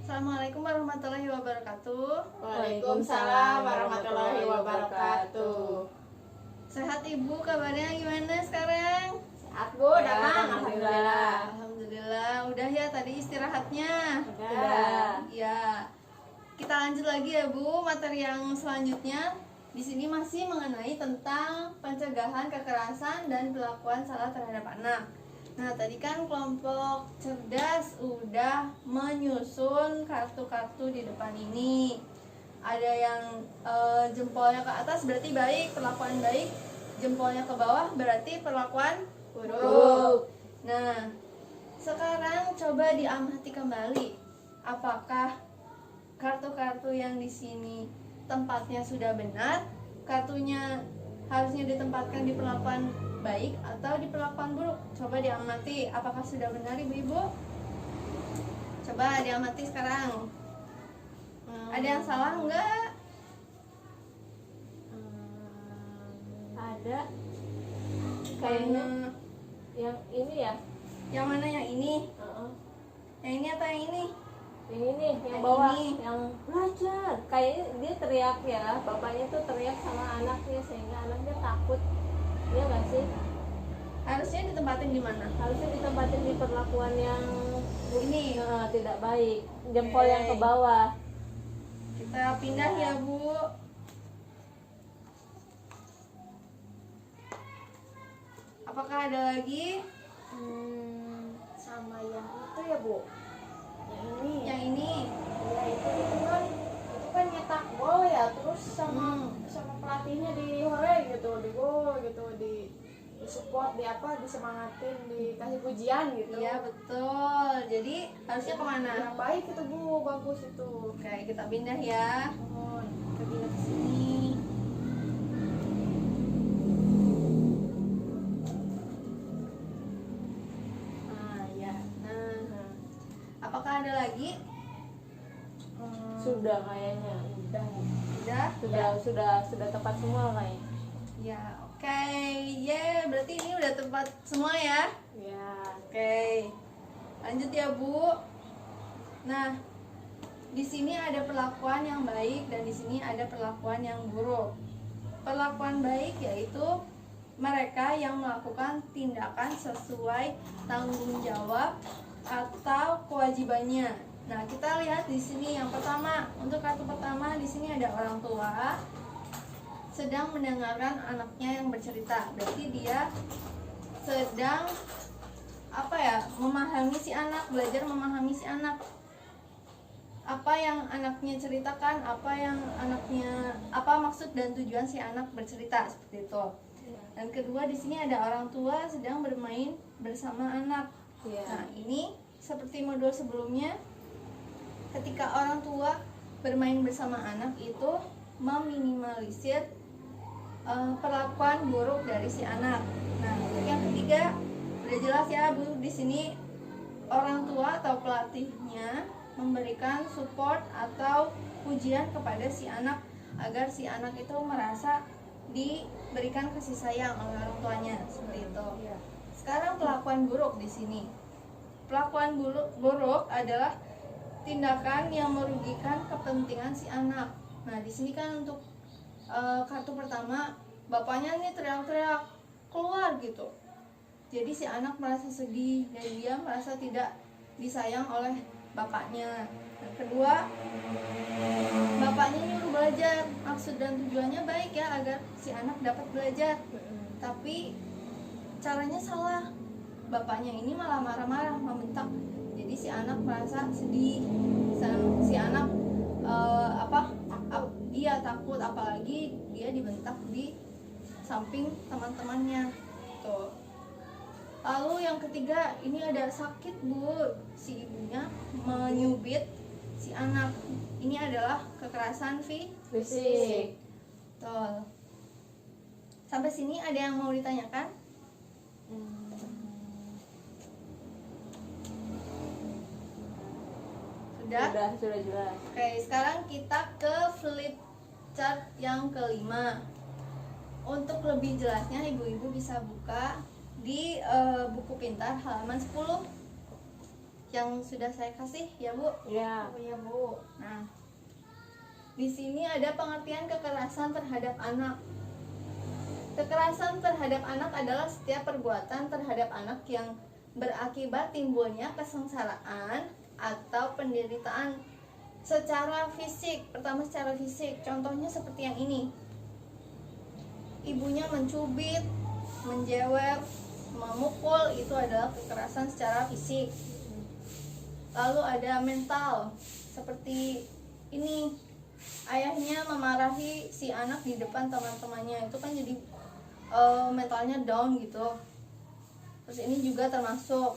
Assalamualaikum warahmatullahi wabarakatuh. Waalaikumsalam warahmatullahi wabarakatuh. Sehat Ibu, kabarnya gimana sekarang? Sehat Bu, Damang, alhamdulillah. Alhamdulillah, udah ya tadi istirahatnya? Udah. Ya. Kita lanjut lagi ya Bu, materi yang selanjutnya. Di sini masih mengenai tentang pencegahan kekerasan dan perlakuan salah terhadap anak. Nah, tadi kan kelompok cerdas udah menyusun kartu-kartu di depan ini. Ada yang jempolnya ke atas berarti baik, perlakuan baik. Jempolnya ke bawah berarti perlakuan buruk. Nah, sekarang coba diamati kembali. Apakah kartu-kartu yang di sini tempatnya sudah benar? Kartunya harusnya ditempatkan di perlakuan baik atau di perlakuan buruk? Coba diamati, apakah sudah benar Ibu-ibu? Coba diamati sekarang. Ada yang salah enggak? Ada. Kayaknya yang ini ya. Yang mana yang ini? Heeh. Yang ini atau yang ini? Yang ini, yang Yang bawah, ini. yang belajar. Kayaknya dia teriak ya, bapaknya tuh teriak sama anaknya sehingga anaknya takut. Iya nggak sih? Harusnya ditempatin di mana? Harusnya ditempatin di perlakuan yang Ini. tidak baik. Jempol Oke. yang ke bawah. Kita pindah ya Bu. Apakah ada lagi? Sama yang itu ya Bu. Yang ini. Yang ini. Ya itu kan nyetak gol ya, terus sama pelatihnya di hore gitu, di gol gitu, di support, di apa, disemangatin, dikasih pujian gitu. Iya betul. Jadi harusnya kemana? Yang baik itu Bu, bagus itu. Oke, kita pindah ya. Mohon. Kita pindah ke sini. Nah, ya. Nah, apakah ada lagi? Sudah kayaknya, Udah? sudah tepat semua kayaknya. Ya, oke. Ya, berarti ini udah tepat semua ya. Ya. Oke. Lanjut ya, Bu. Nah, di sini ada perlakuan yang baik dan di sini ada perlakuan yang buruk. Perlakuan baik yaitu mereka yang melakukan tindakan sesuai tanggung jawab atau kewajibannya. Nah, kita lihat di sini yang pertama, untuk kartu pertama di sini ada orang tua sedang mendengarkan anaknya yang bercerita. Berarti dia sedang memahami si anak, belajar memahami si anak. Apa yang anaknya ceritakan, apa maksud dan tujuan si anak bercerita, seperti itu. Dan kedua di sini ada orang tua sedang bermain bersama anak. Nah, ini seperti modul sebelumnya, ketika orang tua bermain bersama anak itu meminimalisir perlakuan buruk dari si anak. Nah, untuk yang ketiga udah jelas ya Bu, di sini orang tua atau pelatihnya memberikan support atau pujian kepada si anak agar si anak itu merasa diberikan kasih sayang oleh orang tuanya, seperti itu. Sekarang perlakuan buruk di sini. Perlakuan buruk adalah tindakan yang merugikan kepentingan si anak. Nah, di sini kan untuk kartu pertama, bapaknya nih teriak-teriak keluar gitu. Jadi si anak merasa sedih dan dia merasa tidak disayang oleh bapaknya. Dan kedua, bapaknya nyuruh belajar, maksud dan tujuannya baik ya agar si anak dapat belajar. Tapi caranya salah. Bapaknya ini malah marah-marah, membentak. Jadi si anak merasa sedih. Si anak dia takut, apalagi dia dibentak di samping teman-temannya. Tuh. Lalu yang ketiga, ini ada sakit Bu, si ibunya menyubit si anak. Ini adalah kekerasan fisik. Tuh. Sampai sini ada yang mau ditanyakan? Sudah jelas. Oke, sekarang kita ke flip chart yang kelima. Untuk lebih jelasnya ibu-ibu bisa buka di buku pintar halaman 10. yang sudah saya kasih ya Bu. Ya. Oh iya Bu. Nah, di sini ada pengertian kekerasan terhadap anak. Kekerasan terhadap anak adalah setiap perbuatan terhadap anak yang berakibat timbulnya kesengsaraan atau penderitaan secara fisik. Pertama secara fisik, contohnya seperti yang ini. Ibunya mencubit, menjewer, memukul, itu adalah kekerasan secara fisik. Lalu ada mental, seperti ini. Ayahnya memarahi si anak di depan teman-temannya, itu kan jadi mentalnya down gitu. Terus ini juga termasuk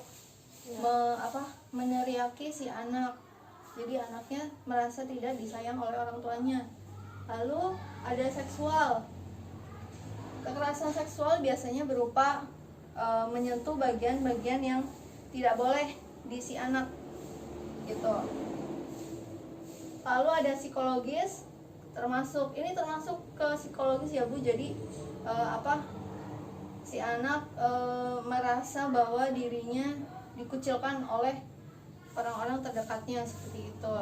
meneriaki si anak, jadi anaknya merasa tidak disayang oleh orang tuanya. Lalu ada seksual. Kekerasan seksual biasanya berupa menyentuh bagian-bagian yang tidak boleh di si anak gitu. Lalu ada psikologis, termasuk ke psikologis ya Bu. Jadi si anak merasa bahwa dirinya dikucilkan oleh orang-orang terdekatnya, seperti itu.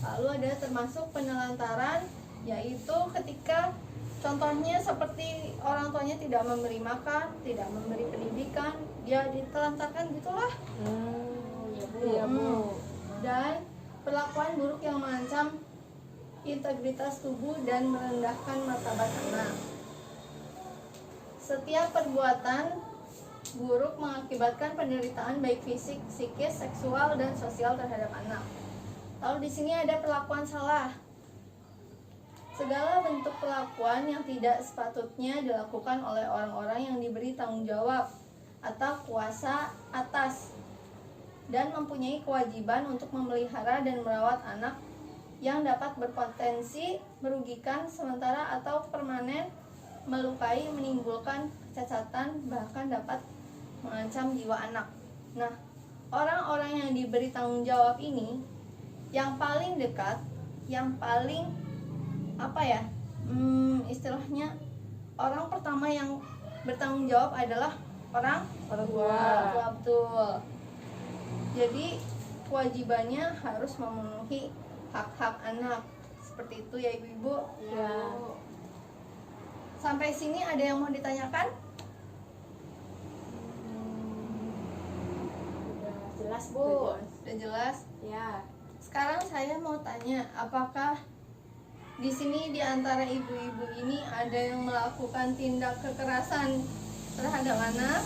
Lalu ada termasuk penelantaran, yaitu ketika contohnya seperti orang tuanya tidak memberi makan, tidak memberi pendidikan, dia ditelantarkan gitulah. Iya Bu. Dan perlakuan buruk yang mengancam integritas tubuh dan merendahkan martabat anak. Setiap perbuatan buruk mengakibatkan penderitaan baik fisik, psikis, seksual, dan sosial terhadap anak. Lalu di sini ada perlakuan salah. Segala bentuk perlakuan yang tidak sepatutnya dilakukan oleh orang-orang yang diberi tanggung jawab atau kuasa atas dan mempunyai kewajiban untuk memelihara dan merawat anak yang dapat berpotensi merugikan sementara atau permanen, melukai, menimbulkan kecacatan, bahkan dapat mengancam jiwa anak. Nah, orang-orang yang diberi tanggung jawab ini yang paling dekat, yang paling istilahnya orang pertama yang bertanggung jawab adalah orang tua, betul. Jadi kewajibannya harus memenuhi hak-hak anak, seperti itu ya ibu-ibu. Ya. Sampai sini ada yang mau ditanyakan? Udah jelas Bu. Sudah jelas. Ya. Sekarang saya mau tanya, apakah di sini di antara ibu-ibu ini ada yang melakukan tindak kekerasan terhadap anak?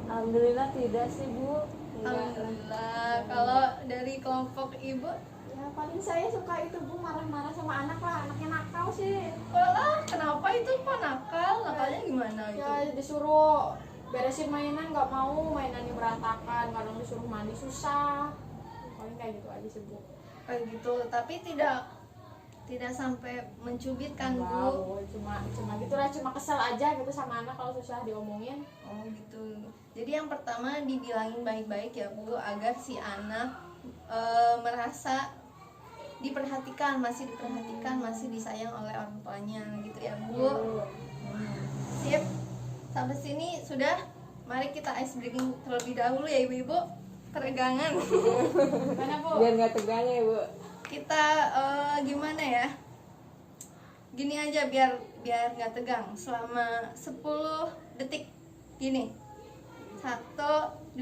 Alhamdulillah tidak sih Bu. Tidak. Alhamdulillah. Kalau dari kelompok ibu, Ya paling saya suka itu Bu, marah-marah sama anak lah, anaknya nakal sih. walah, kenapa itu kok nakal? Nakalnya gimana itu? Ya disuruh beresin mainan nggak mau, mainannya berantakan, kadang disuruh mandi susah. Paling kayak gitu aja sih Bu. Kayak gitu, tapi tidak sampai mencubit kan Bu? Wow, cuma gitulah, cuma kesel aja gitu sama anak kalau susah diomongin. Oh gitu. Jadi yang pertama dibilangin baik-baik ya Bu, agar si anak merasa diperhatikan, masih disayang oleh orang tuanya gitu ya Bu. Sip. Sampai sini sudah. Mari kita ice breaking terlebih dahulu ya ibu-ibu. Peregangan. Gimana Bu? Biar nggak tegang ya Bu. Kita gimana ya? Gini aja biar nggak tegang. Selama 10 detik gini. 1,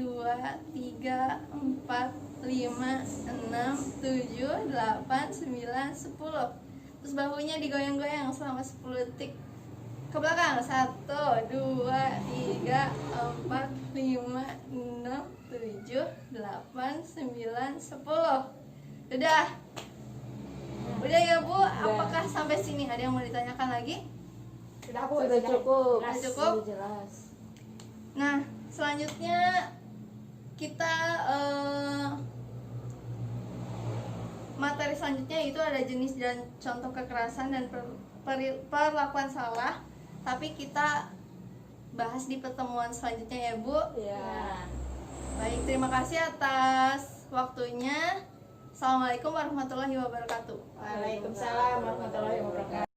2, 3, 4, 5, 6, 7, 8, 9, 10. Terus bahunya digoyang-goyang selama 10 detik. Ke belakang. 1, 2, 3, 4, 5, 6, 7, 8, 9, 10. Udah ya Bu, apakah sampai sini ada yang mau ditanyakan lagi? Sudah Bu, Sudah cukup. Sudah cukup? Sudah jelas. Nah, selanjutnya kita materi selanjutnya itu ada jenis dan contoh kekerasan dan perlakuan salah. Tapi kita bahas di pertemuan selanjutnya ya Bu. Ya. Baik, terima kasih atas waktunya. Assalamualaikum warahmatullahi wabarakatuh. Waalaikumsalam warahmatullahi wabarakatuh.